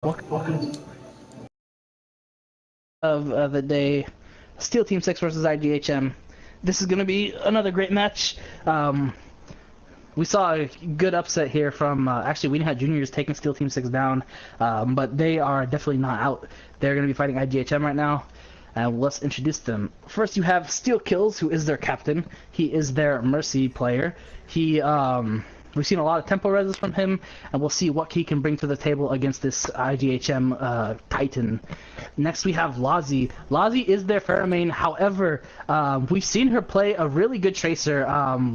Welcome of the day, Steele Team 6 versus IGHM. This is going to be another great match. We saw a good upset here from, actually we didn't have juniors taking Steele Team 6 down, but they are definitely not out. They're going to be fighting IGHM right now, and let's introduce them. First you have Steel Kills, who is their captain. He is their Mercy player. We've seen a lot of tempo reses from him, and we'll see what he can bring to the table against this IGHM Titan. Next we have Lazi. Lazi is their Pharah main, however, we've seen her play a really good Tracer,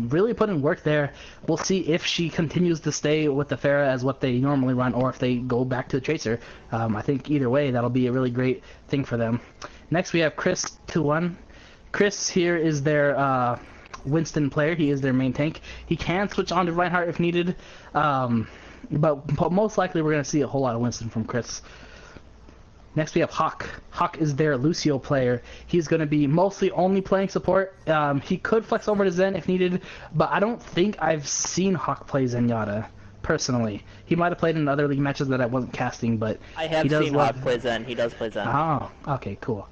really put in work there. We'll see if she continues to stay with the Pharah as what they normally run, or if they go back to the Tracer. I think either way, that'll be a really great thing for them. Next we have Chris 2-1. Chris here is their Winston player. He is their main tank. He can switch on to Reinhardt if needed, but most likely we're going to see a whole lot of Winston from Chris. Next we have Hawk. Hawk is their Lucio player. He's going to be mostly only playing support. He could flex over to Zen if needed, but I don't think I've seen Hawk play Zenyatta personally. He might have played in other league matches that I wasn't casting, but I have seen Hawk play Zen. He does play Zen. Oh, okay, cool.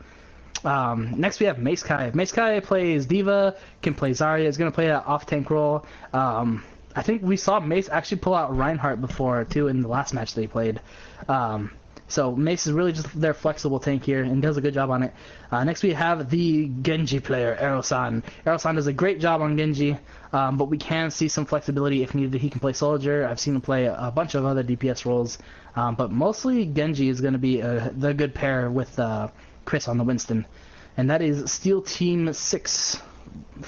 Next we have Mace Kai. Mace Kai plays Diva, can play Zarya, is going to play that off-tank role. I think we saw Mace actually pull out Reinhardt before, too, in the last match they played. So Mace is really just their flexible tank here and does a good job on it. Next we have the Genji player, Aerosan. Aerosan does a great job on Genji, but we can see some flexibility if needed. He can play Soldier. I've seen him play a bunch of other DPS roles, but mostly Genji is going to be the good pair with Chris on the Winston. And that is Steele Team 6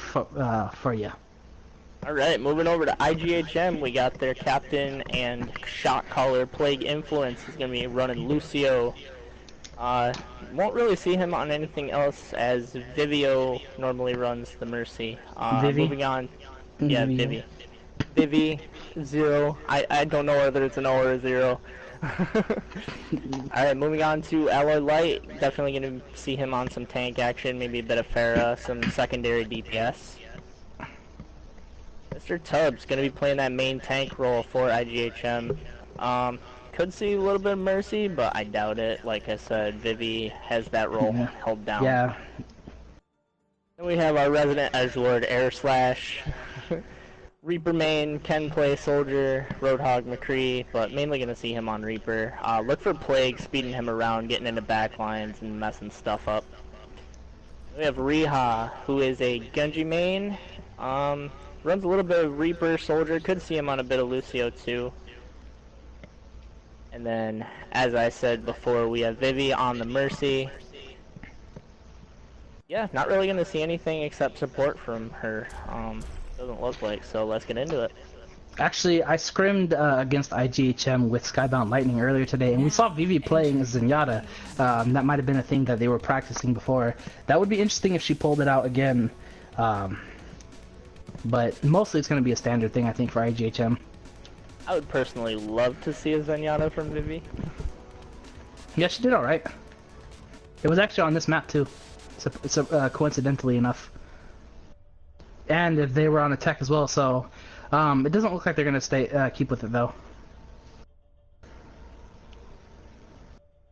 for you. Alright, moving over to IGHM, we got their captain and shot caller, Plague Influence. He's going to be running Lucio. Won't really see him on anything else, as Vivio normally runs the Mercy. Moving on. Yeah, Vivi. Vivi, 0. I don't know whether it's an O or a 0. Alright, moving on to Alloy Light. Definitely going to see him on some tank action, maybe a bit of Pharah, some secondary DPS. Mr. Tubbs going to be playing that main tank role for IGHM. Could see a little bit of Mercy, but I doubt it. Like I said, Vivi has that role held down. Yeah. Then we have our resident edgelord, Air Slash. Reaper main, can play Soldier, Roadhog, McCree, but mainly going to see him on Reaper. Look for Plague, speeding him around, getting into backlines, and messing stuff up. We have Riha, who is a Genji main. Runs a little bit of Reaper, Soldier, could see him on a bit of Lucio too. And then, as I said before, we have Vivi on the Mercy. Yeah, not really going to see anything except support from her. Doesn't look like, so let's get into it. Actually, I scrimmed against IGHM with Skybound Lightning earlier today, and we saw Vivi playing Zenyatta. That might have been a thing that they were practicing before. That would be interesting if she pulled it out again. But mostly it's going to be a standard thing, I think, for IGHM. I would personally love to see a Zenyatta from Vivi. Yeah, she did alright. It was actually on this map, too. Coincidentally enough. And if they were on attack as well, so it doesn't look like they're going to keep with it, though.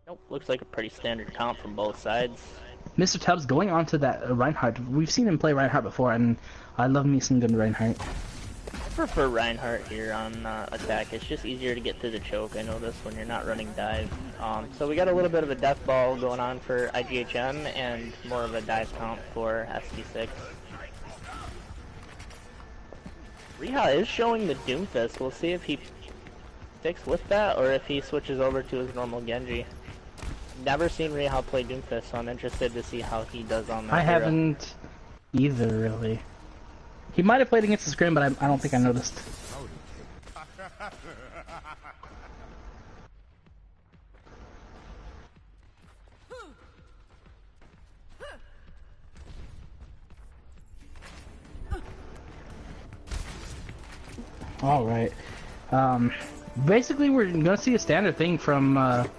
Nope, looks like a pretty standard comp from both sides. Mr. Tubbs going on to that Reinhardt. We've seen him play Reinhardt before, and I love me some good Reinhardt. I prefer Reinhardt here on attack. It's just easier to get through the choke, I notice, when you're not running dive. So we got a little bit of a death ball going on for IGHM, and more of a dive comp for ST6. Riha is showing the Doomfist. We'll see if he sticks with that, or if he switches over to his normal Genji. Never seen Riha play Doomfist, so I'm interested to see how he does on that. I haven't either, really. He might have played against the scrim, but I don't think I noticed. Alright. Basically we're gonna see a standard thing from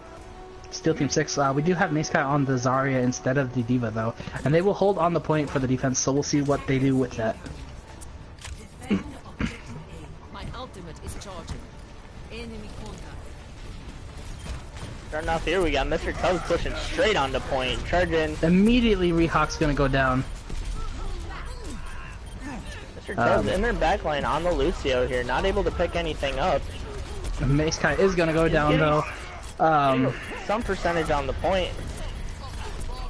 Steele Team 6. We do have Mace Kai on the Zarya instead of the Diva, though, and they will hold on the point for the defense, so we'll see what they do with that. My ultimate is charging. Enemy contact. Starting off here, we got Mr. Tubbs pushing straight onto point, charging. Immediately, Rehawk's gonna go down. Mr. Tubbs in their backline on the Lucio here, not able to pick anything up. Mace Kai is gonna go down though. Some percentage on the point.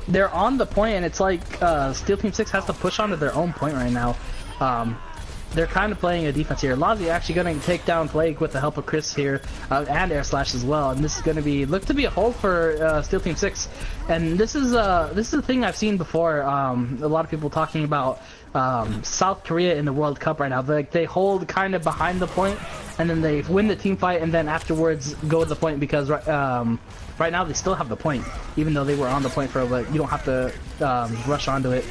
They're on the point, and it's like Steel Team 6 has to push onto their own point right now. They're kind of playing a defense here. Lazzy actually going to take down Plague with the help of Chris here, and Air Slash as well. And this is going to be look to be a hold for Steel Team 6. And this is a thing I've seen before. A lot of people talking about South Korea in the World Cup right now. They hold kind of behind the point, and then they win the team fight, and then afterwards go to the point because right now they still have the point, even though they were on the point for a bit. You don't have to rush onto it.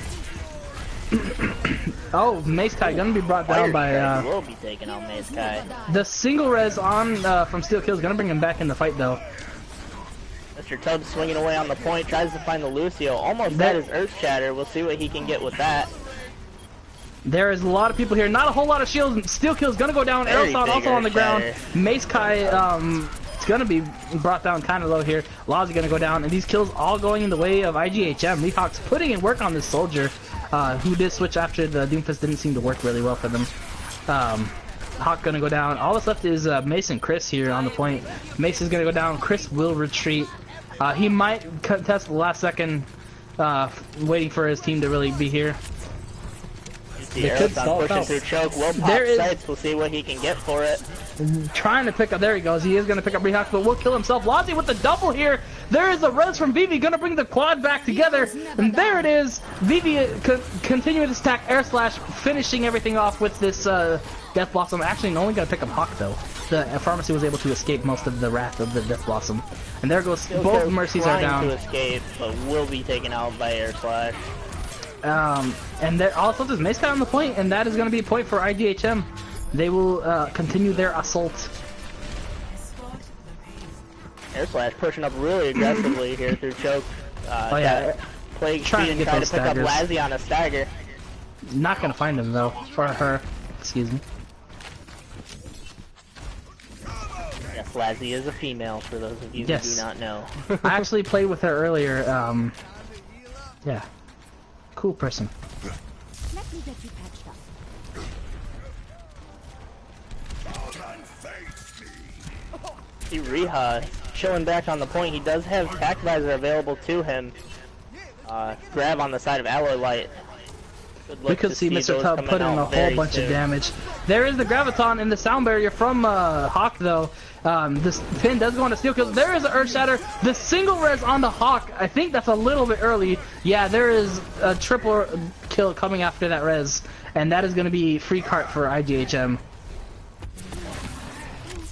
Oh, Mace Kai gonna be brought down by. Will be taking on Mace Kai. The single res on from Steel Kill is gonna bring him back in the fight though. Mr. Tubbs swinging away on the point, tries to find the Lucio. Almost at his Earth Shatter. We'll see what he can get with that. There is a lot of people here. Not a whole lot of shields. Steel Kill is gonna go down. Aerosol also on the ground. Mace Kai it's gonna be brought down kind of low here. Lazzy gonna go down, and these kills all going in the way of IGHM. Rehawk's putting in work on this soldier. Who did switch after the Doomfist didn't seem to work really well for them. Hawk gonna go down. All that's left is Mace and Chris here on the point. Mace is gonna go down. Chris will retreat. He might contest the last second, waiting for his team to really be here. They could stall pushing through choke. Will pop sights. We'll see what he can get for it. Trying to pick up. There he goes. He is going to pick up Rehawk, but will kill himself. Lazzy with the double here. There is a res from Vivi. Going to bring the quad back together. And there it is. Vivi continuing to stack Air Slash, finishing everything off with this Death Blossom. Actually, only going to pick up Hawk, though. The Pharmacy was able to escape most of the wrath of the Death Blossom. And there goes. Both Mercies are down. To escape, but will be taken out by Air Slash. And there also there's Mace Kai on the point, and that is going to be a point for IGHM. They will continue their assault. Air Slash pushing up really aggressively here through choke. Oh yeah, Plague trying to pick up Lazzy on a stagger. Not going to find him though, for her. Excuse me. Yes, Lazzy is a female, for those of you who do not know. I actually played with her earlier. Yeah. Cool person. Let me get you patched up. See Reha chilling back on the point. He does have Tac Visor available to him. Grab on the side of Alloy Light. We could see Mr. Tub put in a whole bunch of damage. There is the Graviton in the sound barrier from Hawk though. This pin does go on to Steel Kill. There is an Earth Shatter. The single res on the Hawk, I think that's a little bit early. Yeah, there is a triple kill coming after that res. And that is going to be free cart for IGHM.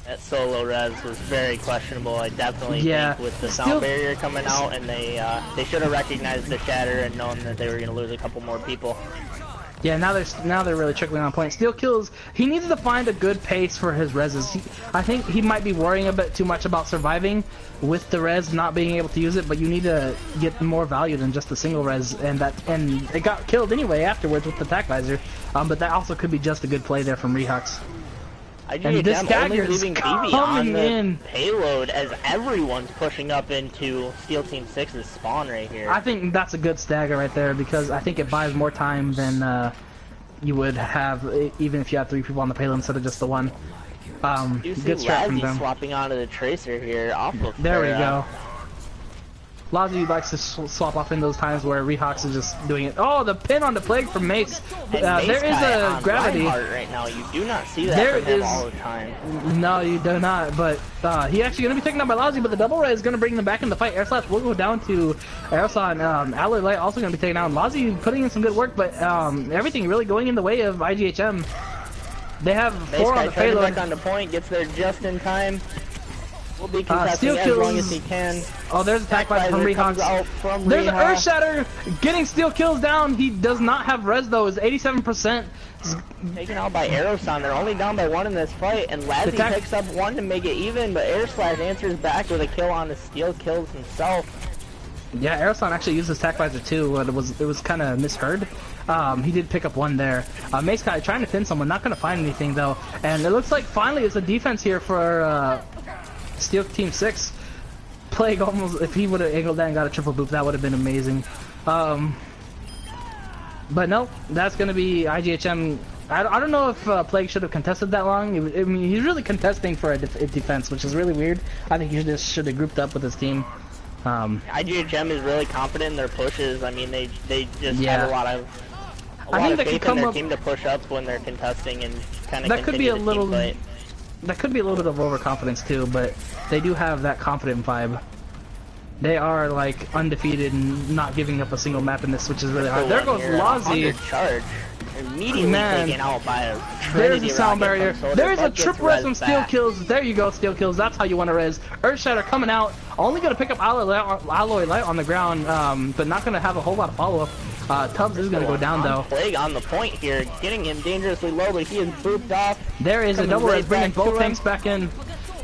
That solo res was very questionable. I definitely think with the sound barrier coming out, and they should have recognized the shatter and known that they were going to lose a couple more people. Yeah, now they're really trickling on point. Steel Kills, he needs to find a good pace for his reses. I think he might be worrying a bit too much about surviving with the res, not being able to use it, but you need to get more value than just the single res, and it got killed anyway afterwards with the Tac Visor. But that also could be just a good play there from Rehawks. And this Gagger is coming in payload as everyone's pushing up into Steel Team 6's spawn right here. I think that's a good stagger right there because I think it buys more time than you would have even if you had 3 people on the payload instead of just the one. You see Lazzy swapping onto the Tracer here off of There we go. Lazzy likes to swap off in those times where Rehawks is just doing it. Oh, the pin on the Plague from Mace. There is a gravity. Right now, you do not see that from him all the time. No, you do not. But he actually going to be taken out by Lazzy. But the double ray is going to bring them back in the fight. Air Slash will go down to Aerosol and Alloy Light also going to be taken out. Lazzy putting in some good work, but everything really going in the way of IGHM. They have 4 on the payload. Back on the point, gets there just in time. Will be contesting as long as he can. Oh, there's a Tac Visor from Rehawks. There's an Earth Shatter getting Steel Kills down. He does not have res though. It's 87%. Taken out by Aeroson. They're only down by 1 in this fight, and Lazzy picks up 1 to make it even, but Air Slash answers back with a kill on the Steel Kills himself. Yeah, Aeroson actually used his Tac Visor too. It was kind of misheard. He did pick up 1 there. Mace Kai trying to pin someone, not going to find anything though. And it looks like finally it's a defense here for Steel Team 6. Plague almost, if he would have angled that and got a triple boop, that would have been amazing. But no, that's going to be IGHM. I don't know if Plague should have contested that long. I mean, he's really contesting for a defense, which is really weird. I think he should have grouped up with his team. IGHM is really confident in their pushes. I mean, they just have a lot of faith in their team to push up when they're contesting and kind of that could be a little. That could be a little bit of overconfidence too, but they do have that confident vibe. They are like undefeated and not giving up a single map in this, which is really hard. There goes Lazi. Charge. Immediately taken out by a There's a sound barrier. There's a triple res from Steele kills. There you go, Steele kills. That's how you want to res. Earthshatter coming out. Only going to pick up Alloy Light on the ground, but not going to have a whole lot of follow-up. Tubbs is going to go down though. Plague on the point here, getting him dangerously low, but he is booped off. There is a double res bringing both tanks back in.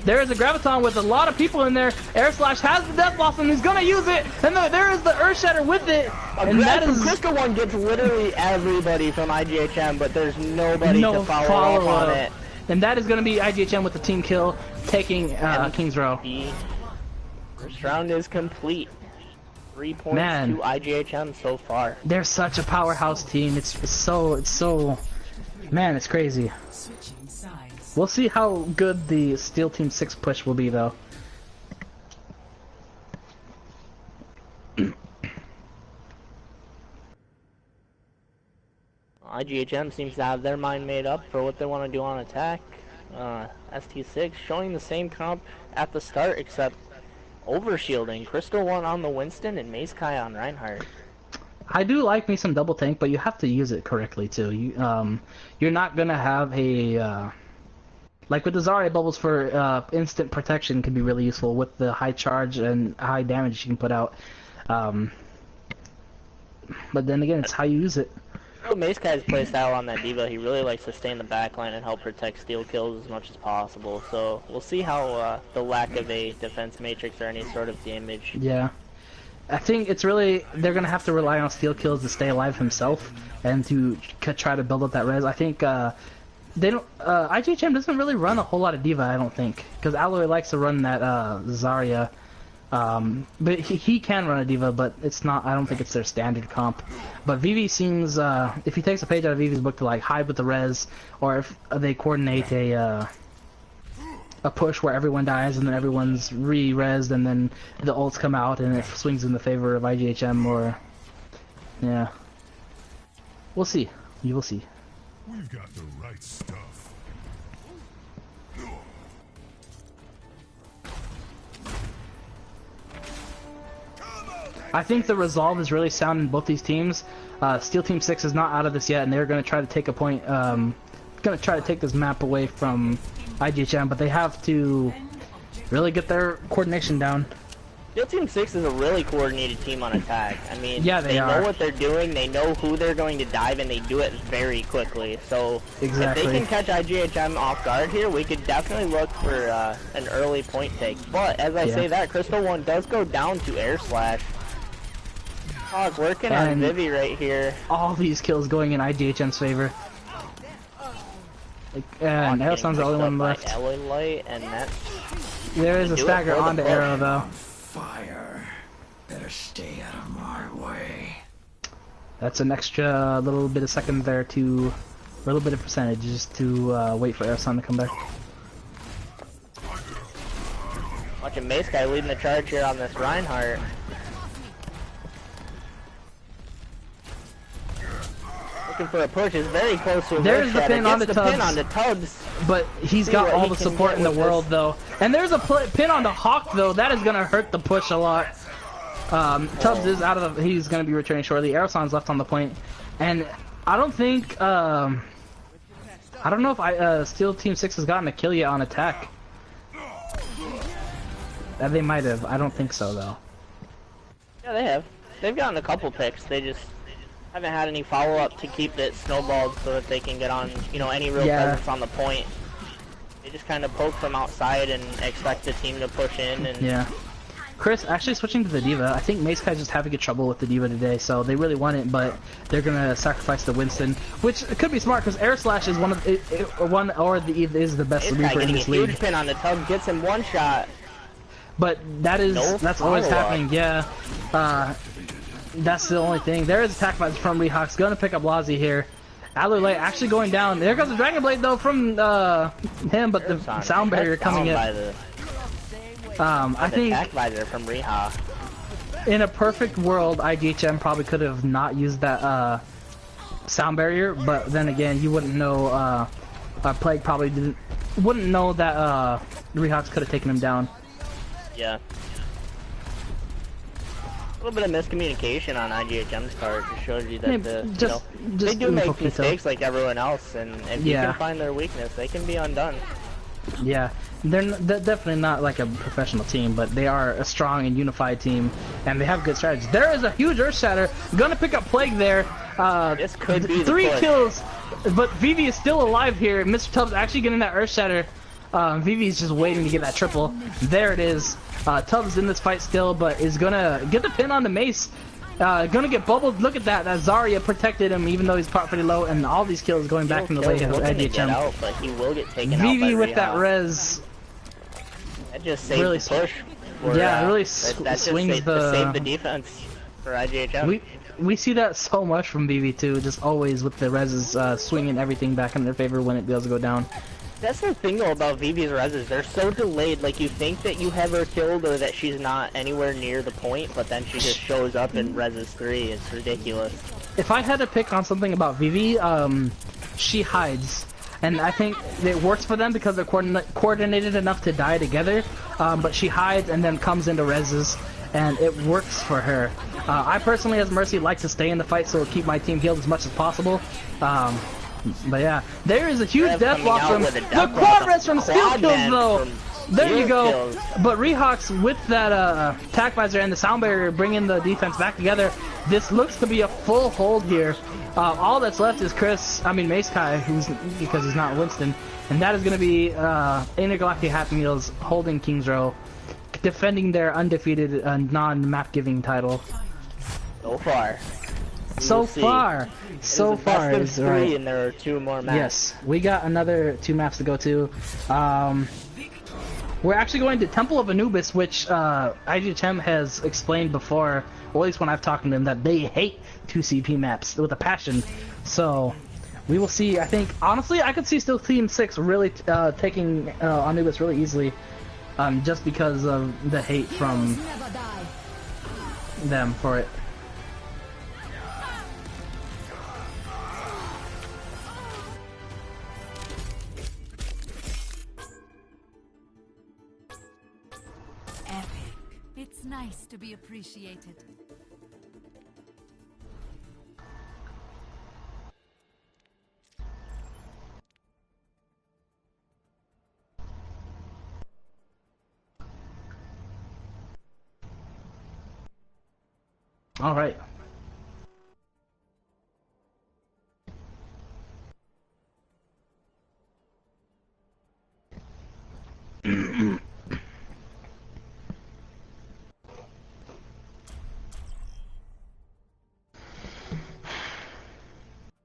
There is a Graviton with a lot of people in there. Air Slash has the Death Blossom. He's gonna use it, and there is the Earthshatter with it. And that is Crystal One gets literally everybody from IGHM, but there's nobody to follow up on it. And that is gonna be IGHM with the team kill, taking King's Row. First round is complete. 3 points to IGHM so far. They're such a powerhouse team. It's so, man, it's crazy. We'll see how good the Steele Team 6 push will be, though. IGHM seems to have their mind made up for what they want to do on attack. ST6 showing the same comp at the start, except overshielding. Crystal One on the Winston and Mace Kai on Reinhardt. I do like me some double tank, but you have to use it correctly, too. You're not going to have a... like with the Zarya bubbles for instant protection can be really useful with the high charge and high damage you can put out. But then again, it's how you use it. Mace Kai's playstyle on that D.Va, he really likes to stay in the backline and help protect steal kills as much as possible. So we'll see how the lack of a defense matrix or any sort of damage. Yeah. I think it's really, they're going to have to rely on steal kills to stay alive himself and to try to build up that res. I think they don't. IGHM doesn't really run a whole lot of D.Va, I don't think, because Alloy likes to run that Zarya. But he can run a D.Va, but it's not. I don't think it's their standard comp. But Vivi seems, if he takes a page out of Vivi's book to like hide with the res, or if they coordinate a push where everyone dies and then everyone's re-resed and then the ults come out and it swings in the favor of IGHM, or yeah, we'll see. You will see. We've got the right stuff. I think the resolve is really sound in both these teams. Steele Team 6 is not out of this yet, and they're going to try to take a point, going to try to take this map away from IGHM, but they have to really get their coordination down. Steele Team 6 is a really coordinated team on attack. I mean, yeah, they know what they're doing, they know who they're going to dive, and they do it very quickly. So exactly. If they can catch IGHM off guard here, we could definitely look for an early point take. But as I say that, Crystal One does go down to Air Slash. Hog working on Vivi right here. All these kills going in IGHM's favor. And Aeroson's the only one left. Alloy Light, and there is a stagger onto Arrow though. Fire. Better stay out of my way. That's an extra little bit of second there to, a little bit of percentage just to wait for Aeroson to come back. Watching Mace Guy leading the charge here on this Reinhardt. Looking for a push, is very close to a There's the pin on the Tubbs. But he's got all the support in the world though. And there's a pin on the Hawk though. That is gonna hurt the push a lot. Tubbs is out of the, he's gonna be returning shortly. Aeroson's left on the point. And I don't think I don't know if Steele Team 6 has gotten a kill yet on attack. They might have. I don't think so though. Yeah, they have. They've gotten a couple picks. They just haven't had any follow-up to keep it snowballed so that they can get on, you know, any real presence on the point. They just kind of poke from outside and expect the team to push in. And Chris, actually switching to the D.Va, I think Mace Kai's just having trouble with the D.Va today, so they really want it, but they're gonna sacrifice the Winston, which could be smart because Air Slash is is the best Reaper in this league. Huge pin on the Tubbs, gets him one shot. but that's always follow-up. happening. Yeah, that's the only thing. There is attack vibes from Rehawk's gonna pick up Lazi here. Adler Light actually going down. There goes the Dragon Blade though from him, but the sound barrier coming in. I think attack visor from Reha. in a perfect world, IGHM probably could have not used that sound barrier, but then again, you wouldn't know. Plague probably wouldn't know that Rehawks could have taken him down. Yeah. A little bit of miscommunication on IGHM's part. Just shows you that they do make mistakes like everyone else, and if you can find their weakness, they can be undone. Yeah, they're definitely not like a professional team, but they are a strong and unified team, and they have good strategies. There is a huge Earth Shatter, gonna pick up Plague there. This could be 3 kills, but Vivi is still alive here. Mr. Tubbs actually getting that Earth Shatter. Vivi's just waiting to get that triple. There it is. Tubbs in this fight still, but is gonna get the pin on the Mace. Gonna get bubbled. Look at that. That Zarya protected him, even though he's part pretty low, and all these kills going back in the lane of IGHM. But he will get taken out Vivi by with Reha. that res. That just saved Really the push. Yeah, it really that swings just saved the defense for IGHM. We see that so much from Vivi too. Just always with the reses swinging everything back in their favor when it does go down. That's the thing though about Vivi's reses, they're so delayed, like you think that you have her killed or that she's not anywhere near the point, but then she just shows up and reses 3, it's ridiculous. If I had to pick on something about Vivi, she hides. And I think it works for them because they're coordinated enough to die together, but she hides and then comes into reses, and it works for her. I personally, as Mercy, like to stay in the fight so keep my team healed as much as possible. But yeah, there is a huge death block from the quad res from Steele kills though. There you go. But Rehawks with that attack visor and the sound barrier bringing the defense back together. This looks to be a full hold here. All that's left is Mace Kai, because he's not Winston, and that is going to be Intergalactic Happy Meals holding King's Row, defending their undefeated non-map giving title. So far is right. And there are 2 more maps. Yes, we got another 2 maps to go to. We're actually going to Temple of Anubis, which IGHM has explained before, or at least when I've talked to them, that they hate 2CP maps with a passion. So we will see. I think honestly, I could see still Team 6 really taking Anubis really easily, just because of the hate from them for it. It's nice to be appreciated. All right.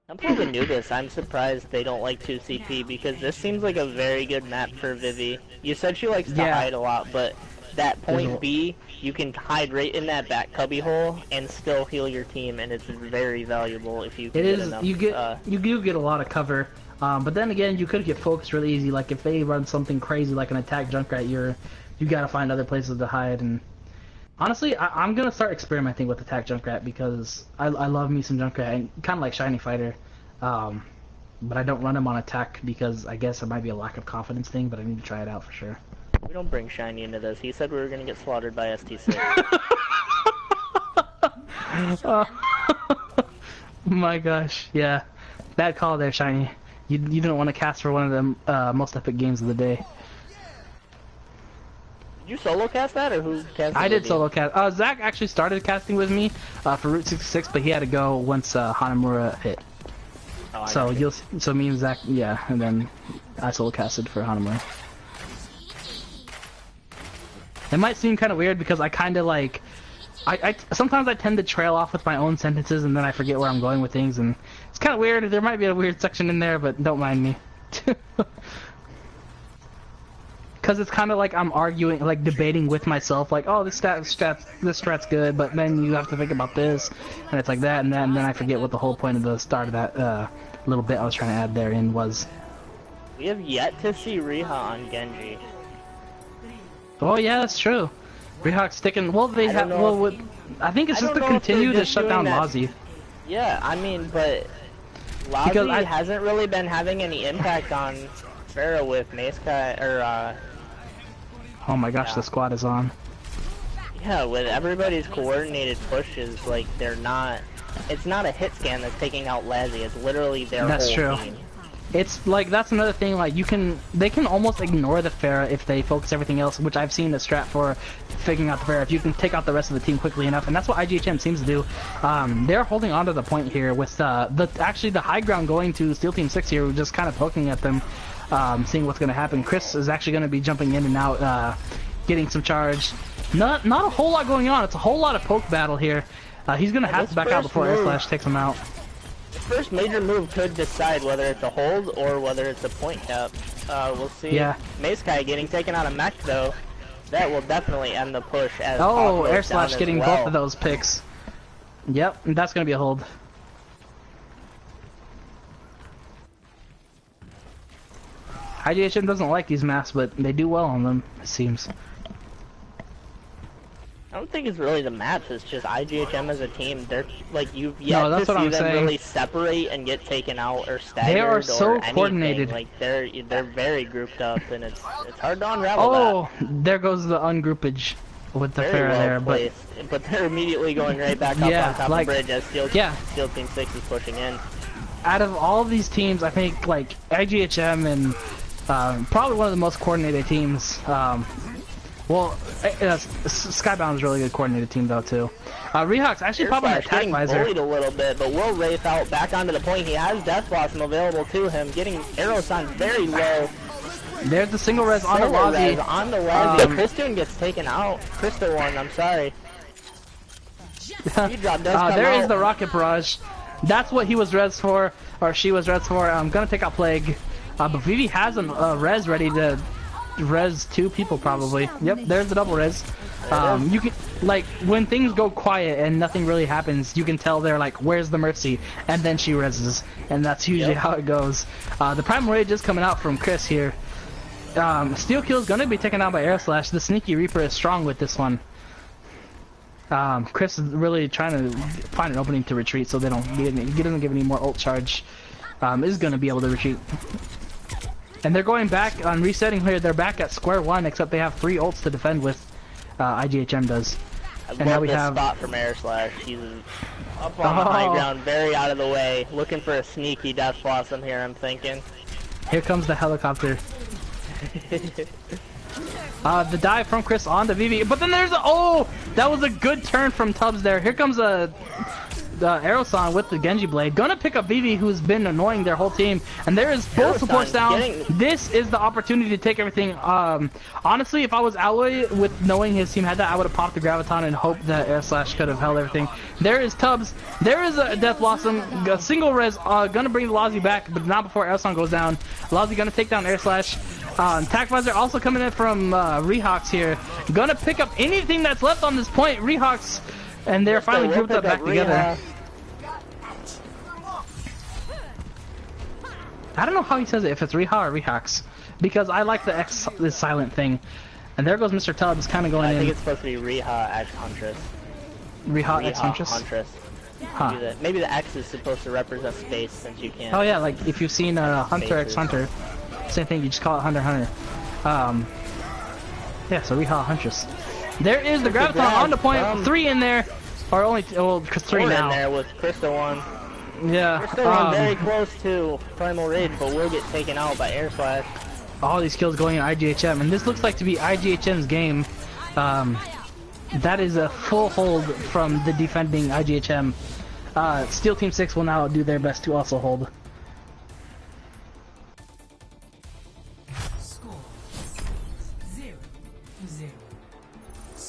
I'm playing Anubis. I'm surprised they don't like 2CP because this seems like a very good map for Vivi. You said she likes to hide a lot, but that point B, you can hide right in that back cubby hole and still heal your team, and it's very valuable if you can get enough. You do get a lot of cover, but then again, you could get focused really easy. Like if they run something crazy like an attack Junkrat, you gotta find other places to hide. And honestly, I'm gonna start experimenting with attack Junkrat because I love me some Junkrat, kind of like Shiny Fighter. But I don't run him on attack because I guess it might be a lack of confidence thing, but I need to try it out for sure. We don't bring Shiny into this. He said we were gonna get slaughtered by ST6. My gosh, yeah. Bad call there, Shiny. You didn't want to cast for one of the most epic games of the day. Did you solo cast that, or who cast it? I did solo cast. Zach actually started casting with me for Route 66, but he had to go once Hanamura hit. Oh, so me and Zach, yeah, and then I solo casted for Hanamura. It might seem kind of weird because I kind of like, sometimes I tend to trail off with my own sentences and then I forget where I'm going with things, and it's kind of weird. There might be a weird section in there, but don't mind me. because it's kind of like I'm arguing, like debating with myself, like, oh, this strat's good, but then you have to think about this, and it's like that, and then I forget what the whole point of the start of that little bit I was trying to add there in was. We have yet to see Riha on Genji. Oh yeah, that's true. Rehawk's sticking. Well, they have. Well, I think it's just to don't know if continue they're to just shut down doing that. Lazi. Yeah, I mean, but Because Lazi hasn't really been having any impact on Pharah with Maeskai, or Oh my gosh, Yeah. the squad is on. yeah, with everybody's coordinated pushes, like they're not. It's not a hit scan that's taking out Lazi. It's literally their That's whole true. team. It's like that's another thing. Like they can almost ignore the Pharah if they focus everything else, which I've seen the strat for figuring out the Pharah. If you can take out the rest of the team quickly enough, and that's what IGHM seems to do. They're holding on to the point here with the high ground going to Steele Team 6 here, just kind of poking at them, seeing what's going to happen. Chris is actually going to be jumping in and out, getting some charge. Not a whole lot going on. It's a whole lot of poke battle here. He's going to have to back out before Air Slash takes him out. The first major move could decide whether it's a hold or whether it's a point cap. We'll see. Yeah. Maeskai getting taken out of mech though. That will definitely end the push as Oh, Hawk goes Air down Slash as getting well. both of those picks. Yep, that's going to be a hold. IGHM doesn't like these maps, but they do well on them, it seems. I don't think it's really the maps, it's just IGHM as a team. They're like you've yet that's to what see I'm them saying. really separate and get taken out or staggered. They are or so anything. coordinated. Like they're very grouped up, and it's hard to unravel Oh, there goes the ungroupage with the that. Very Pharah well there, placed, but they're immediately going right back up Yeah, on top like- of the bridge as Steel Team 6 is pushing in. out of all of these teams, I think like IGHM and probably one of the most coordinated teams. Skybound is a really good coordinated team though too. Rehawk's actually popping an Air attack Slash getting visor. bullied a little bit, but will Wraith out back onto the point. He has Death Blossom available to him, getting arrows on very low. There's the single res on the Single res Lazi. on the Lazi. Christian gets taken out. Krista won, I'm sorry. Drop does come There out. is the rocket barrage. That's what he was res for, or she was res for. I'm gonna take out Plague, but Vivi has a res ready to res 2 people probably. Yep, there's the double res. You can like when things go quiet and nothing really happens, you can tell they're like, "Where's the mercy?" And then she reses, and that's usually how it goes. The Primal Rage is coming out from Chris here. Steel Kill is gonna be taken out by Air Slash. The Sneaky Reaper is strong with this one. Chris is really trying to find an opening to retreat so they don't get any, he doesn't give any more ult charge. Is going to be able to retreat. And they're going back on resetting here. They're back at square one, except they have 3 ults to defend with. IGHM does. I And love now we this have spot from Air Slash. He's up on the high ground, very out of the way, looking for a sneaky Death Blossom here, I'm thinking. Here comes the helicopter. The dive from Chris onto Vivi, but then there's that was a good turn from Tubbs there. Here comes the Aeroson with the Genji blade, gonna pick up Vivi, who's been annoying their whole team, and there is both supports down. This is the opportunity to take everything. Honestly, if I was Alloy with knowing his team had that, I would have popped the Graviton and hoped that Air Slash could have held everything. There is Tubbs, there is a Death Blossom, a single res, gonna bring the Lazi back, but not before Aeroson goes down. Lazi gonna take down Air Slash. Attack visor also coming in from Rehawks here. Gonna pick up anything that's left on this point. Rehawks, and they're finally grouped up back together. I don't know how he says it, if it's Reha or Rehawks, because I like the X, this silent thing. And there goes Mr. Tubbs, kind of going in. I think it's supposed to be Reha X Huntress. Reha X Huntress? Huntress. Huh. Maybe the X is supposed to represent space, since you can't. Oh yeah, like if you've seen Hunter X Hunter, same thing, you just call it Hunter Hunter. Yeah, so Reha Huntress. There is the Graviton on the point, 3 in there, or only, well, 3 now. In there with Krista 1. Yeah. Krista 1 very close to Primal Rage, but will get taken out by Air Slash. All these kills going in IGHM, and this looks like to be IGHM's game. That is a full hold from the defending IGHM. Steel Team 6 will now do their best to also hold.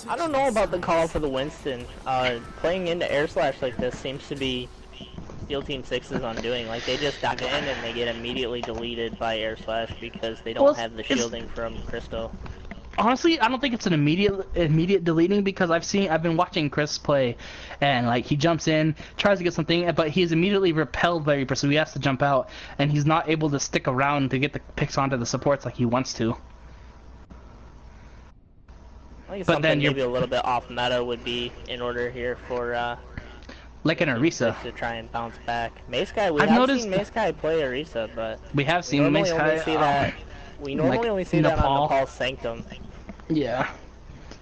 I don't know about the call for the Winston. Playing into Air Slash like this seems to be, Steele Team 6 is undoing. Like, they just dive in and they get immediately deleted by Air Slash because they don't have the shielding from Crystal. Honestly, I don't think it's an immediate deleting because I've been watching Chris play, and like he jumps in, tries to get something, but he's immediately repelled by Reaper, so he has to jump out, and he's not able to stick around to get the picks onto the supports like he wants to. I think But something then maybe a little bit off meta would be in order here for like an Orisa to try and bounce back. Mace Guy, we I've have noticed seen Mace Guy play Orisa, but we have seen normally Mace only Guy. see that. We normally like only see that on Nepal. Nepal's Sanctum. Yeah,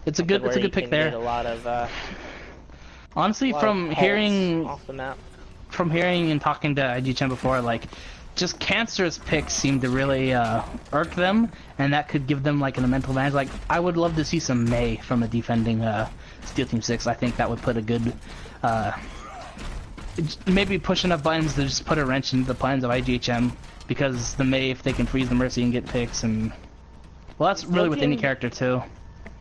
it's a good pick there. Get a lot of, honestly, from pulse hearing off the map. and talking to IGChem before, like just Cancer's picks seem to really irk them, and that could give them like a mental advantage. Like I would love to see some Mei from a defending Steele Team 6. I think that would put a good maybe push enough buttons to just put a wrench into the plans of IGHM, because the Mei, if they can freeze the Mercy and get picks, and well, that's really with any character too.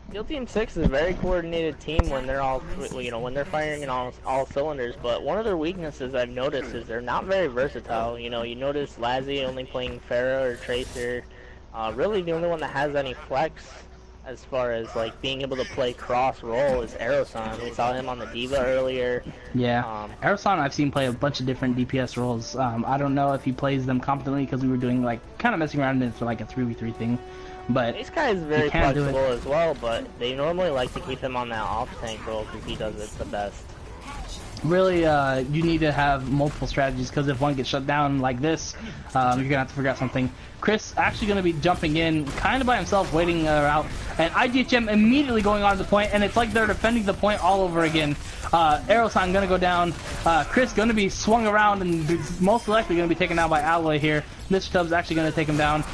Steele Team 6 is a very coordinated team when they're all, when they're firing in all cylinders, but one of their weaknesses I've noticed is they're not very versatile. You notice Lazzy only playing Pharah or Tracer. Really the only one that has any flex as far as like being able to play cross role is Aerosan. We saw him on the D.Va earlier. Yeah, Aerosan I've seen play a bunch of different DPS roles. I don't know if he plays them competently because we were doing like kind of messing around in it for like a 3v3 thing. But this guy is very flexible as well, but they normally like to keep him on that off-tank role because he does it the best. Really, you need to have multiple strategies, because if one gets shut down like this, you're going to have to figure out something. Chris actually going to be jumping in kind of by himself, waiting out, and IGHM immediately going on to the point, and it's like they're defending the point all over again. Aerosan going to go down, Chris going to be swung around and most likely going to be taken out by Alloy here. Mr. Tubbs actually going to take him down.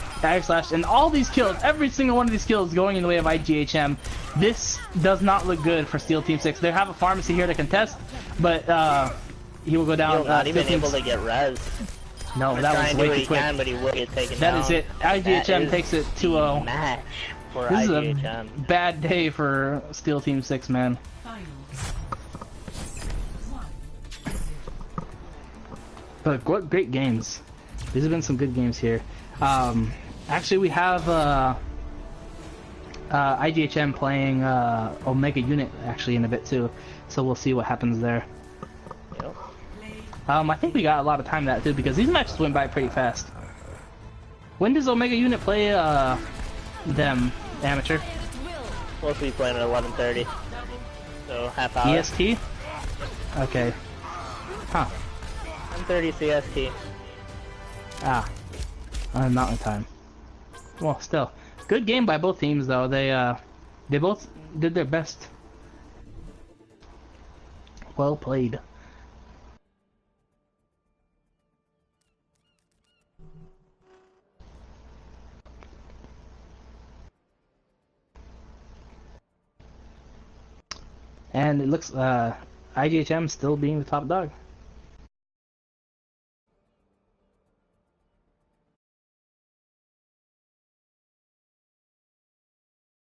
Slash, and all these kills, every single one of these kills going in the way of IGHM. This does not look good for Steele Team 6. They have a pharmacy here to contest, but he will go down. Not even able to get res. No, that was way too quick. But he will get taken that down. Is it. IGHM takes it 2-0. Match for this IGHM. Is a bad day for Steele Team 6, man. But what great games. These have been some good games here. Actually, we have IGHM playing Omega Unit actually in a bit too, so we'll see what happens there. Yep. I think we got a lot of time that too, because these matches went by pretty fast. When does Omega Unit play them, Amateur? Supposed to be playing at 11:30, so half hour. EST? Okay. Huh. 10:30 CST. Ah. Mountain time. Well, still. Good game by both teams, though. They both did their best. Well played. And it looks, IGHM still being the top dog.